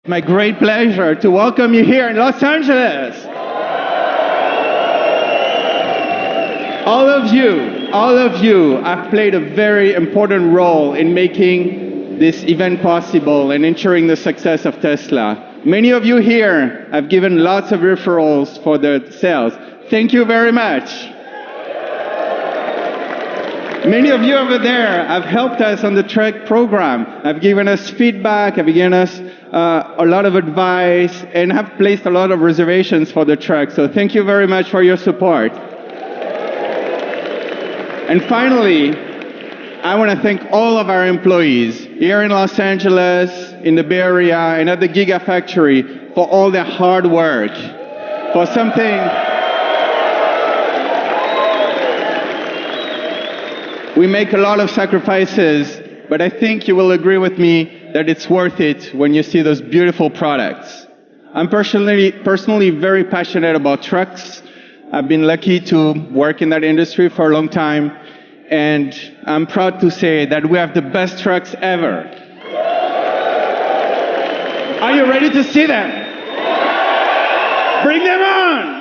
My great pleasure to welcome you here in Los Angeles. All of you have played a very important role in making this event possible and ensuring the success of Tesla. Many of you here have given lots of referrals for the sales. Thank you very much. Many of you over there have helped us on the truck program, have given us feedback, have given us a lot of advice, and have placed a lot of reservations for the truck. So thank you very much for your support. And finally, I want to thank all of our employees here in Los Angeles, in the Bay Area, and at the Gigafactory for all their hard work, for something we make a lot of sacrifices, but I think you will agree with me that it's worth it when you see those beautiful products. I'm personally very passionate about trucks. I've been lucky to work in that industry for a long time, and I'm proud to say that we have the best trucks ever. Are you ready to see them? Bring them on!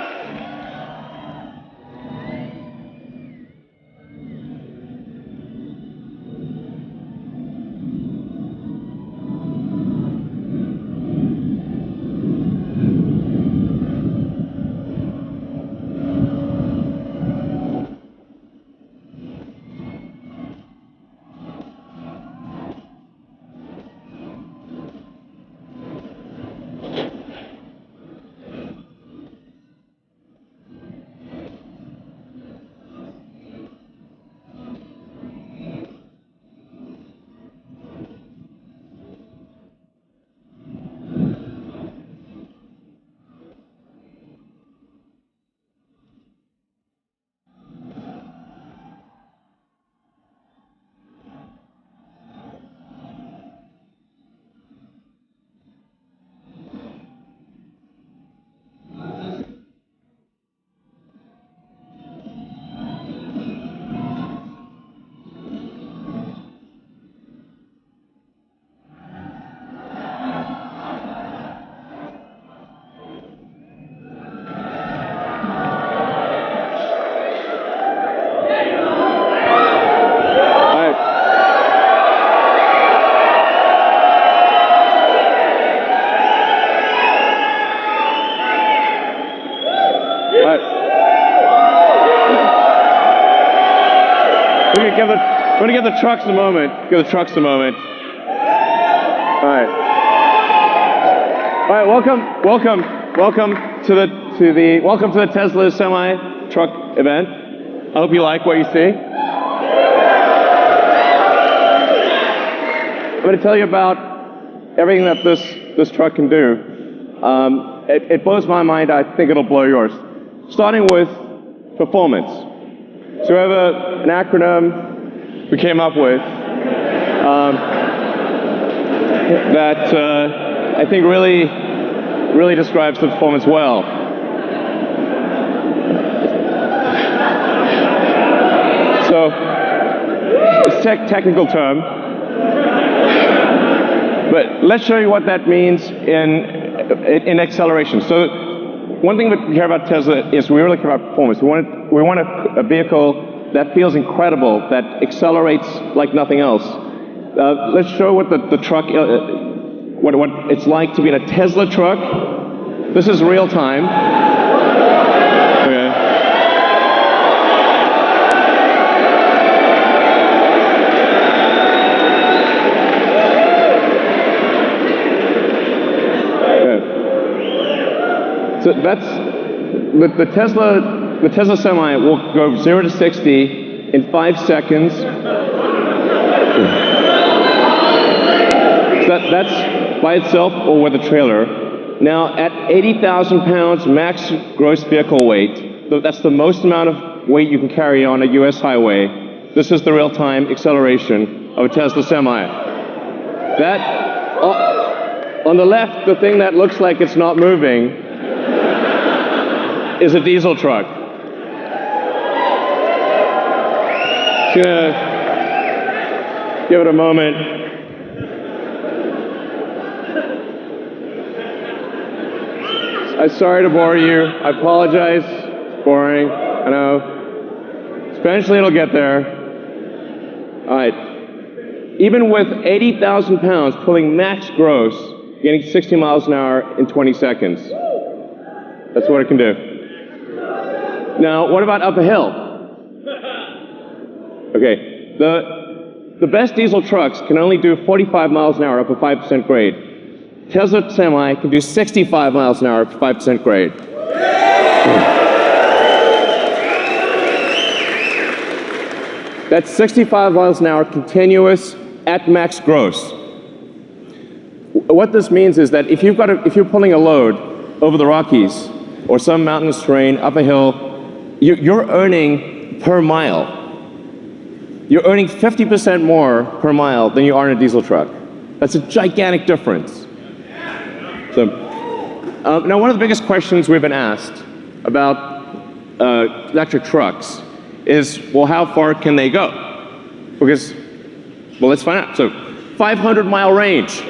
We're going to give the trucks a moment. Give the trucks a moment. All right. All right. Welcome to the Tesla semi truck event. I hope you like what you see. I'm going to tell you about everything that this truck can do. It blows my mind. I think it'll blow yours. Starting with performance. So we have an acronym we came up with that I think really describes the performance well. So it's a technical term, but let's show you what that means in acceleration. So one thing that we care about Tesla is we really care about performance. We want a vehicle that feels incredible, that accelerates like nothing else. Let's show what the truck, what it's like to be in a Tesla truck. This is real time. Okay. So that's the Tesla Semi will go 0 to 60 in 5 seconds. So that's by itself or with a trailer. Now at 80,000 pounds max gross vehicle weight, that's the most amount of weight you can carry on a US highway. This is the real-time acceleration of a Tesla Semi. That, on the left, the thing that looks like it's not moving is a diesel truck. Just gonna give it a moment. I'm sorry to bore you. I apologize. It's boring. I know. Eventually it'll get there. All right. Even with 80,000 pounds pulling max gross, getting 60 miles an hour in 20 seconds. That's what it can do. Now, what about up a hill? Okay. The best diesel trucks can only do 45 miles an hour up a 5% grade. Tesla Semi can do 65 miles an hour up a 5% grade. That's 65 miles an hour continuous at max gross. What this means is that if you're pulling a load over the Rockies or some mountainous terrain up a hill, you're earning per mile. You're earning 50% more per mile than you are in a diesel truck. That's a gigantic difference. So, now one of the biggest questions we've been asked about electric trucks is, well, how far can they go? Because, well, let's find out. So, 500-mile range.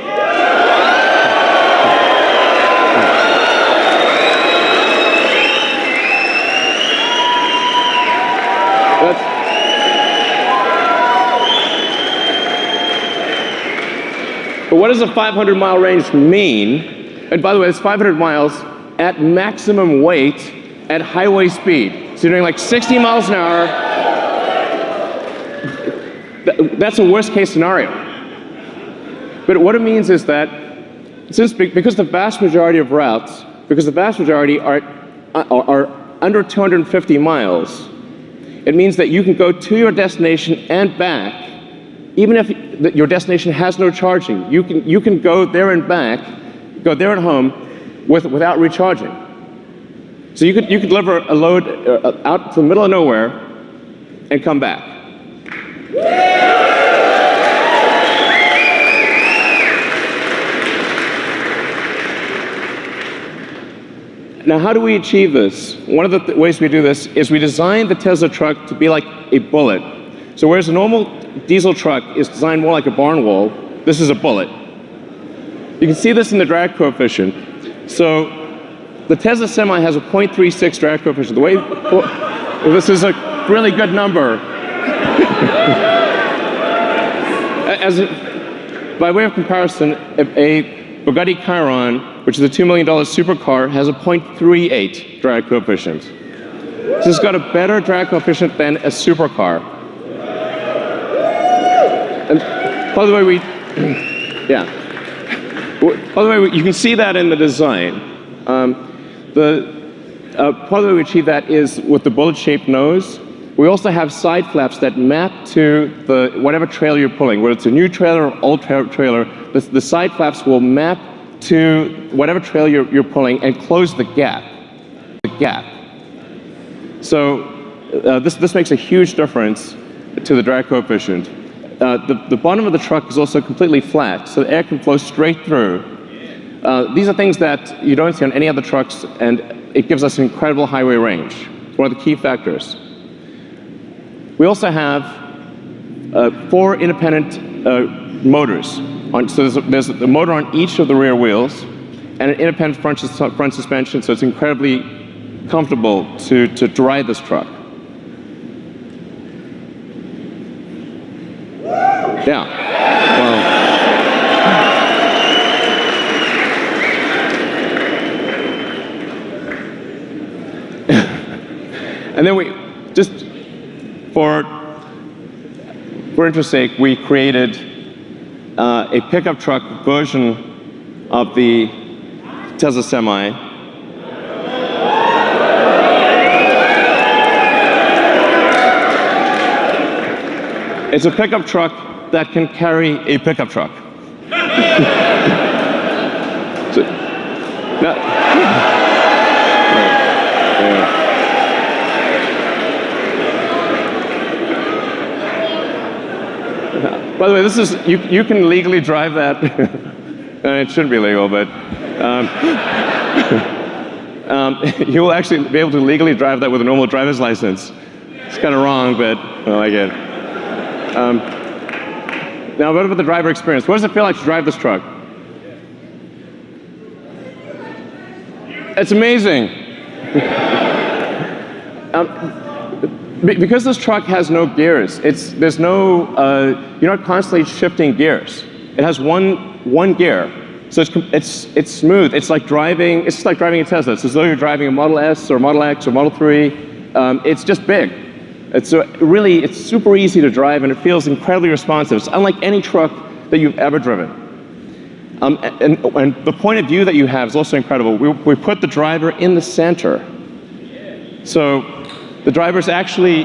But what does a 500-mile range mean? And by the way, it's 500 miles at maximum weight at highway speed. So you're doing like 60 miles an hour. That's a worst case scenario. But what it means is that because the vast majority of routes, because the vast majority are under 250 miles, it means that you can go to your destination and back, even if your destination has no charging. You can go there and back, go there and home without recharging. So you could deliver a load out to the middle of nowhere and come back. Now, how do we achieve this? One of the ways we do this is we design the Tesla truck to be like a bullet. So whereas a normal diesel truck is designed more like a barn wall, this is a bullet. You can see this in the drag coefficient. So the Tesla Semi has a 0.36 drag coefficient. This is a really good number. By way of comparison, a Bugatti Chiron, which is a $2 million supercar, has a 0.38 drag coefficient. So it's got a better drag coefficient than a supercar. And by the way, you can see that in the design. Part of the way we achieve that is with the bullet-shaped nose. We also have side flaps that map to whatever trailer you're pulling. Whether it's a new trailer or old trailer, the side flaps will map to whatever trailer you're pulling and close the gap. So this makes a huge difference to the drag coefficient. The bottom of the truck is also completely flat, so the air can flow straight through. These are things that you don't see on any other trucks, and it gives us incredible highway range. It's one of the key factors. We also have 4 independent motors. So there's a motor on each of the rear wheels, and an independent front suspension, so it's incredibly comfortable to drive this truck. Yeah. Well, and then we just for interest's sake, we created a pickup truck version of the Tesla Semi. It's a pickup truck that can carry a pickup truck. By the way, this is you can legally drive that. It shouldn't be legal, but you will actually be able to legally drive that with a normal driver's license. It's kind of wrong, but I like it. Now, what about the driver experience? What does it feel like to drive this truck? It's amazing. Because this truck has no gears, there's no, you're not constantly shifting gears. It has one gear, so it's smooth. It's like driving a Tesla. It's as though you're driving a Model S or Model X or Model 3. It's just big. It's super easy to drive, and it feels incredibly responsive. It's unlike any truck that you've ever driven. And the point of view that you have is also incredible. We put the driver in the center. So the driver's actually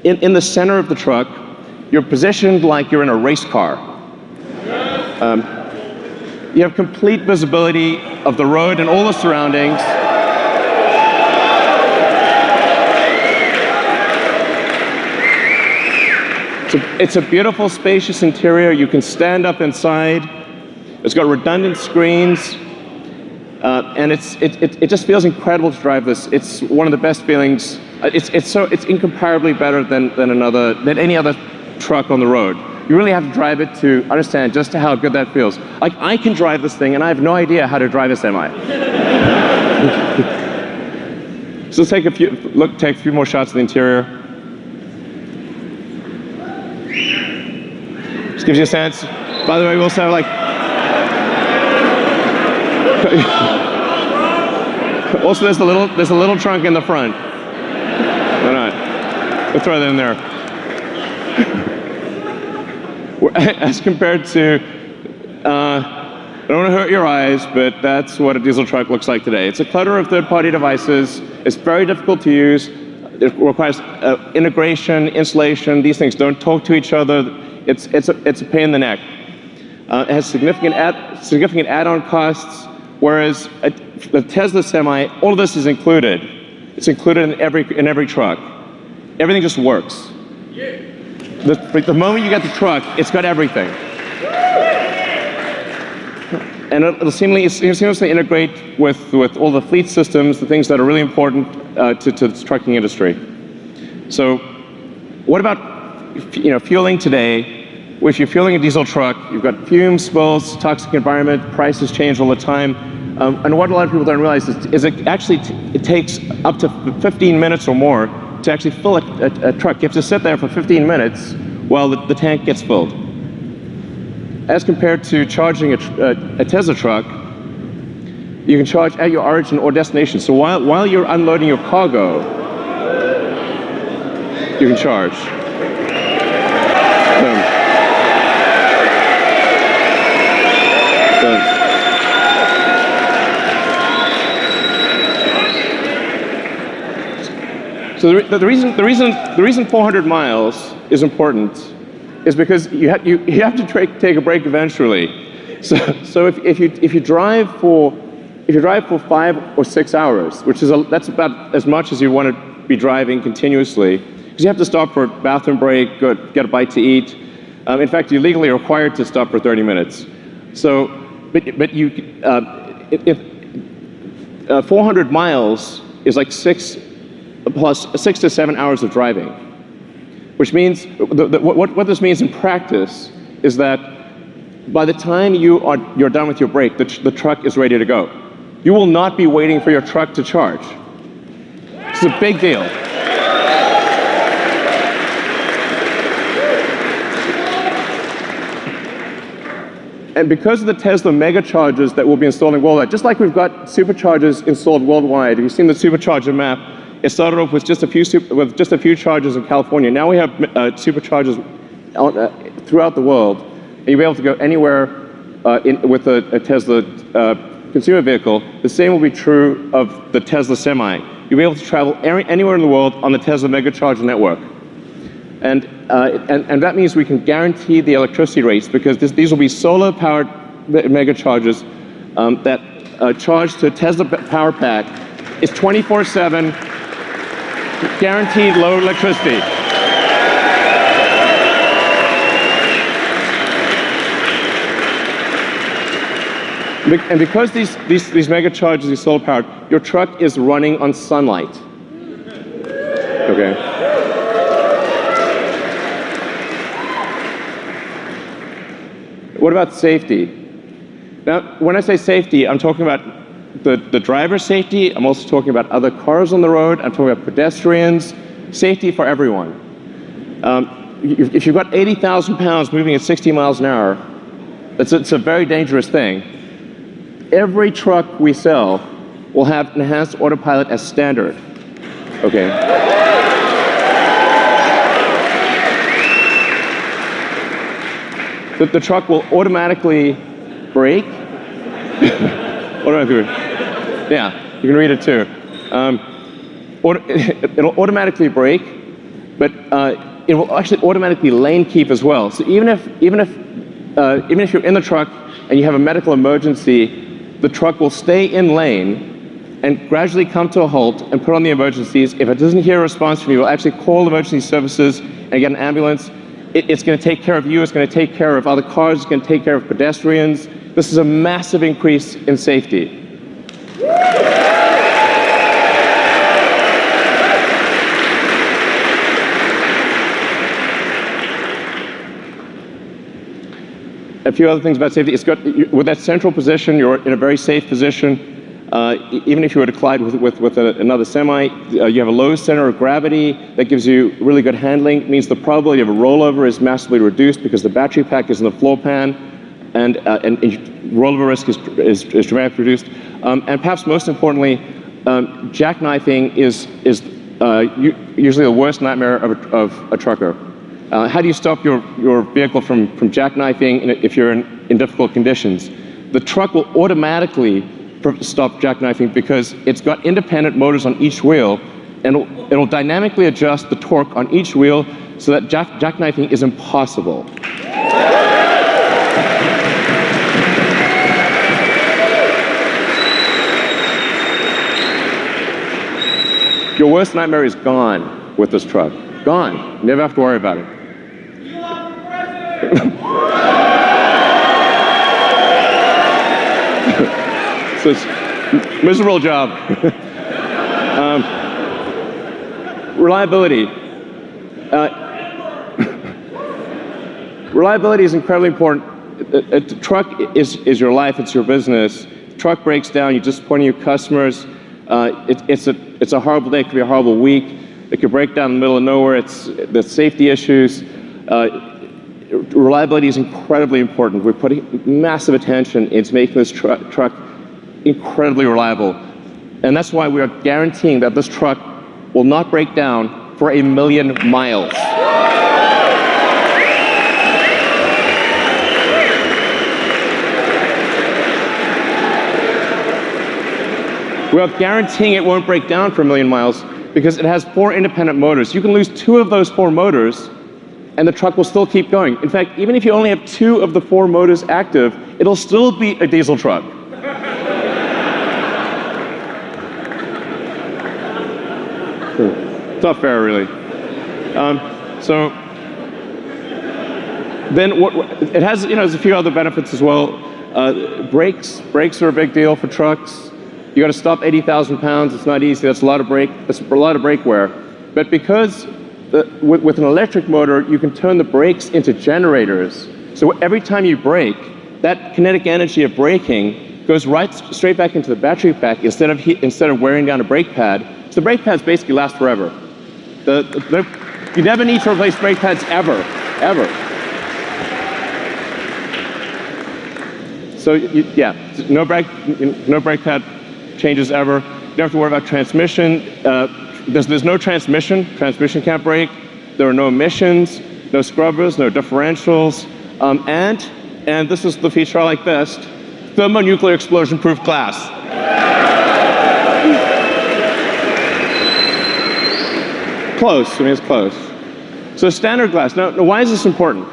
in the center of the truck. You're positioned like you're in a race car. You have complete visibility of the road and all the surroundings. It's a beautiful, spacious interior. You can stand up inside. It's got redundant screens, and it just feels incredible to drive this. It's one of the best feelings. It's incomparably better than any other truck on the road. You really have to drive it to understand just how good that feels. Like, I can drive this thing, and I have no idea how to drive a semi. So let's take a few more shots of the interior. Just gives you a sense. By the way, we also have like. Also, there's a little trunk in the front. Why not? We'll throw that in there. As compared to, I don't want to hurt your eyes, but that's what a diesel truck looks like today. It's a clutter of third-party devices. It's very difficult to use. It requires integration, installation. These things don't talk to each other. It's a pain in the neck. It has significant add-on costs. Whereas the Tesla Semi, all of this is included. It's included in every truck. Everything just works. The moment you get the truck, it's got everything. And it'll seamlessly integrate with all the fleet systems, the things that are really important to the trucking industry. So what about fueling today? If you're fueling a diesel truck, you've got fumes, spills, toxic environment, prices change all the time. And what a lot of people don't realize is it takes up to 15 minutes or more to actually fill a truck. You have to sit there for 15 minutes while the tank gets filled. As compared to charging a Tesla truck, you can charge at your origin or destination. So while you're unloading your cargo, you can charge. Boom. So the reason 400 miles is important is because you have to take a break eventually. So if you drive for 5 or 6 hours, that's about as much as you want to be driving continuously, because you have to stop for a bathroom break, get a bite to eat. In fact, you're legally required to stop for 30 minutes. So, but you 400 miles is like 6 to 7 hours of driving, which means what this means in practice is that by the time you're done with your break, the truck is ready to go. You will not be waiting for your truck to charge. It's a big deal. And because of the Tesla mega chargers that we'll be installing worldwide, just like we've got superchargers installed worldwide, if you've seen the supercharger map, it started off with just a few chargers in California. Now we have superchargers throughout the world, and you'll be able to go anywhere with a Tesla consumer vehicle. The same will be true of the Tesla Semi. You'll be able to travel anywhere in the world on the Tesla mega charger network. And that means we can guarantee the electricity rates, because these will be solar-powered mega chargers that charge to a Tesla power pack. It's 24/7, guaranteed low electricity. And because these mega chargers are solar-powered, your truck is running on sunlight. Okay. What about safety? Now, when I say safety, I'm talking about the driver's safety. I'm also talking about other cars on the road. I'm talking about pedestrians. Safety for everyone. If you've got 80,000 pounds moving at 60 miles an hour, it's a very dangerous thing. Every truck we sell will have enhanced autopilot as standard. Okay. The truck will automatically brake. Yeah, you can read it too. It'll automatically brake, but it will actually automatically lane keep as well. So even if you're in the truck and you have a medical emergency, the truck will stay in lane and gradually come to a halt and put on the emergencies. If it doesn't hear a response from you, it will actually call emergency services and get an ambulance. It's going to take care of you. It's going to take care of other cars. It's going to take care of pedestrians. This is a massive increase in safety. A few other things about safety. It's got, with that central position, you're in a very safe position. Even if you were to collide with another semi, you have a low center of gravity that gives you really good handling. It means the probability of a rollover is massively reduced because the battery pack is in the floor pan, and rollover risk is dramatically reduced. And perhaps most importantly, jackknifing is usually the worst nightmare of a trucker. How do you stop your vehicle from jackknifing if you're in difficult conditions? The truck will automatically stop jackknifing because it's got independent motors on each wheel, and it'll dynamically adjust the torque on each wheel so that jackknifing is impossible. Your worst nightmare is gone with this truck. Gone. Never have to worry about it. So it's a miserable job. Reliability. Reliability is incredibly important. A truck is your life, it's your business. The truck breaks down, you disappoint your customers. It's a horrible day, it could be a horrible week. It could break down in the middle of nowhere. It's the safety issues. Reliability is incredibly important. We're putting massive attention into making this truck incredibly reliable. And that's why we are guaranteeing that this truck will not break down for 1,000,000 miles. We are guaranteeing it won't break down for 1,000,000 miles because it has 4 independent motors. You can lose 2 of those 4 motors and the truck will still keep going. In fact, even if you only have 2 of the 4 motors active, it'll still be a diesel truck. It's not fair, really. So then it has, there's a few other benefits as well. Brakes are a big deal for trucks. You got to stop 80,000 pounds. It's not easy. That's a lot of brake wear. But because with an electric motor, you can turn the brakes into generators. So every time you brake, that kinetic energy of braking goes straight back into the battery pack instead of wearing down a brake pad. So the brake pads basically last forever. You never need to replace brake pads ever. So no brake pad changes ever. You don't have to worry about transmission. There's no transmission. Transmission can't brake. There are no emissions, no scrubbers, no differentials, and this is the feature I like best: thermonuclear explosion-proof glass. Close. I mean, it's close. So standard glass. Now why is this important?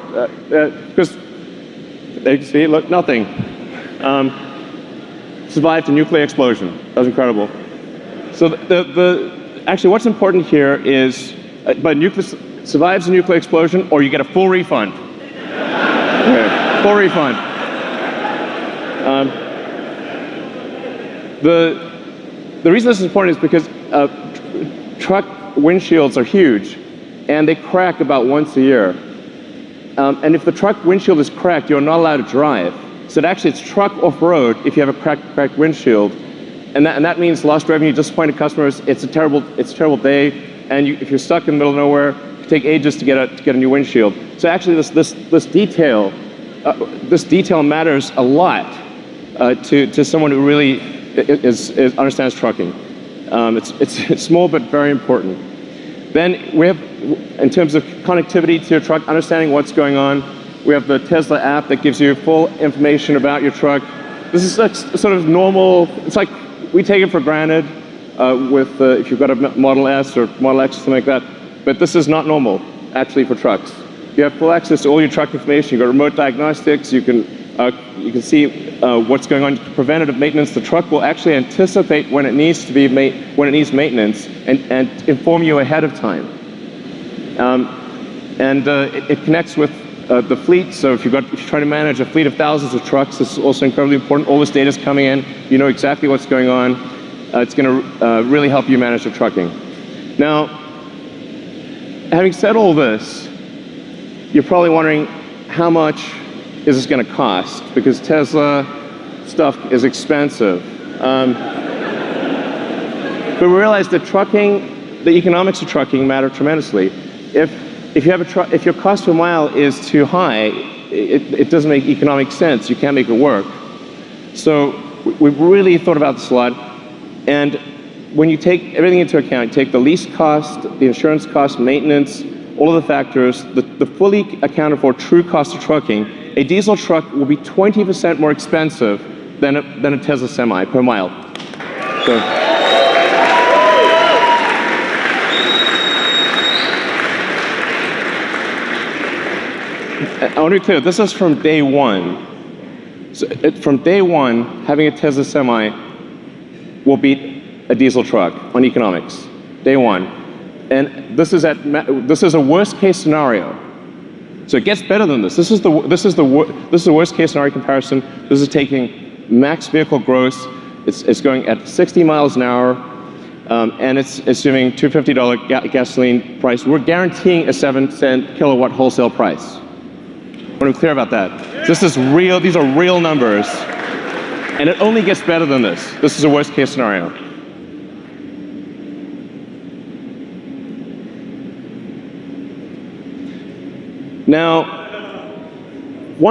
Because you see, look, nothing. Survived a nuclear explosion. That was incredible. So actually what's important here is, survives a nuclear explosion or you get a full refund. Okay, full refund. The reason this is important is because truck windshields are huge and they crack about once a year. And if the truck windshield is cracked, you're not allowed to drive. So actually it's truck off-road if you have a cracked windshield. and that means lost revenue, disappointed customers. It's a terrible day, and if you're stuck in the middle of nowhere, it can take ages to get a new windshield. So actually, this detail matters a lot to someone who really understands trucking. It's small but very important. Then we have, in terms of connectivity to your truck, understanding what's going on, we have the Tesla app that gives you full information about your truck. This is sort of normal. It's like we take it for granted if you've got a Model S or Model X or something like that. But this is not normal, actually, for trucks. You have full access to all your truck information. You've got remote diagnostics. You can see what's going on. Preventative maintenance. The truck will actually anticipate when it needs maintenance and inform you ahead of time. It connects with the fleet. So if you're trying to manage a fleet of thousands of trucks, this is also incredibly important. All this data is coming in. You know exactly what's going on. It's going to really help you manage your trucking. Now, having said all this, you're probably wondering how much is this going to cost? Because Tesla stuff is expensive. But we realize that the economics of trucking matter tremendously. If your cost per mile is too high, it doesn't make economic sense. You can't make it work. So we've really thought about this a lot. And when you take everything into account, you take the lease cost, the insurance cost, maintenance, all of the factors, the fully accounted for true cost of trucking, a diesel truck will be 20% more expensive than a Tesla Semi per mile. So, I want to be clear, this is from day one. So from day one, having a Tesla Semi will beat a diesel truck on economics. Day one. And this is a worst case scenario. So it gets better than this. This is the worst case scenario comparison. This is taking max vehicle gross. It's going at 60 miles an hour, and it's assuming $250 gasoline price. We're guaranteeing a 7-cent kilowatt wholesale price. I want to be clear about that. This is real. These are real numbers, and it only gets better than this. This is a worst case scenario. Now, a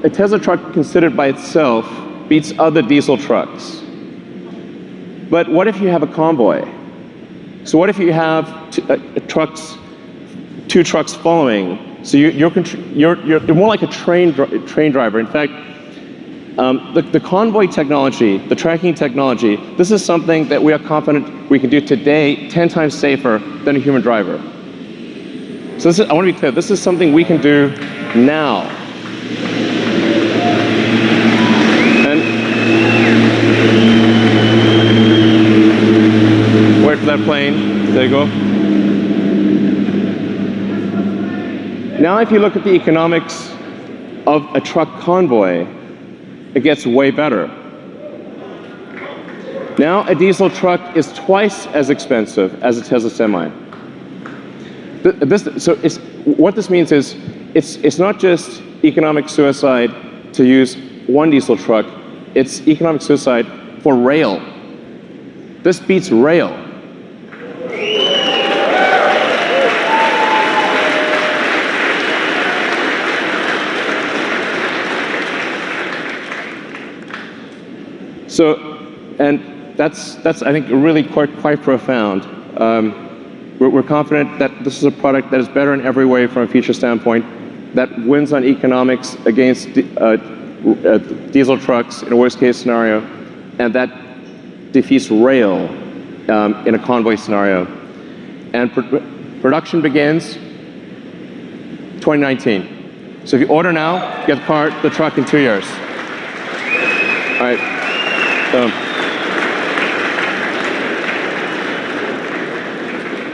Tesla truck considered by itself beats other diesel trucks. But what if you have a convoy? So what if you have two trucks following? So you're more like a train driver. In fact, the convoy technology, the tracking technology, this is something that we are confident we can do today 10 times safer than a human driver. So I want to be clear, this is something we can do now. And wait for that plane. There you go. Now if you look at the economics of a truck convoy, it gets way better. Now a diesel truck is twice as expensive as a Tesla Semi. What this means is, it's not just economic suicide to use one diesel truck, it's economic suicide for rail. This beats rail. So, and that's I think really quite profound. We're confident that this is a product that is better in every way from a feature standpoint, that wins on economics against diesel trucks in a worst case scenario, and that defeats rail in a convoy scenario. And production begins 2019. So if you order now, you get the truck in 2 years. All right.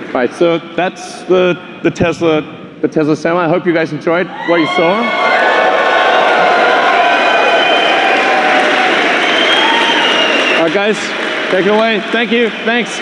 All right, so that's the Tesla Semi. I hope you guys enjoyed what you saw. All right, guys, take it away. Thank you. Thanks.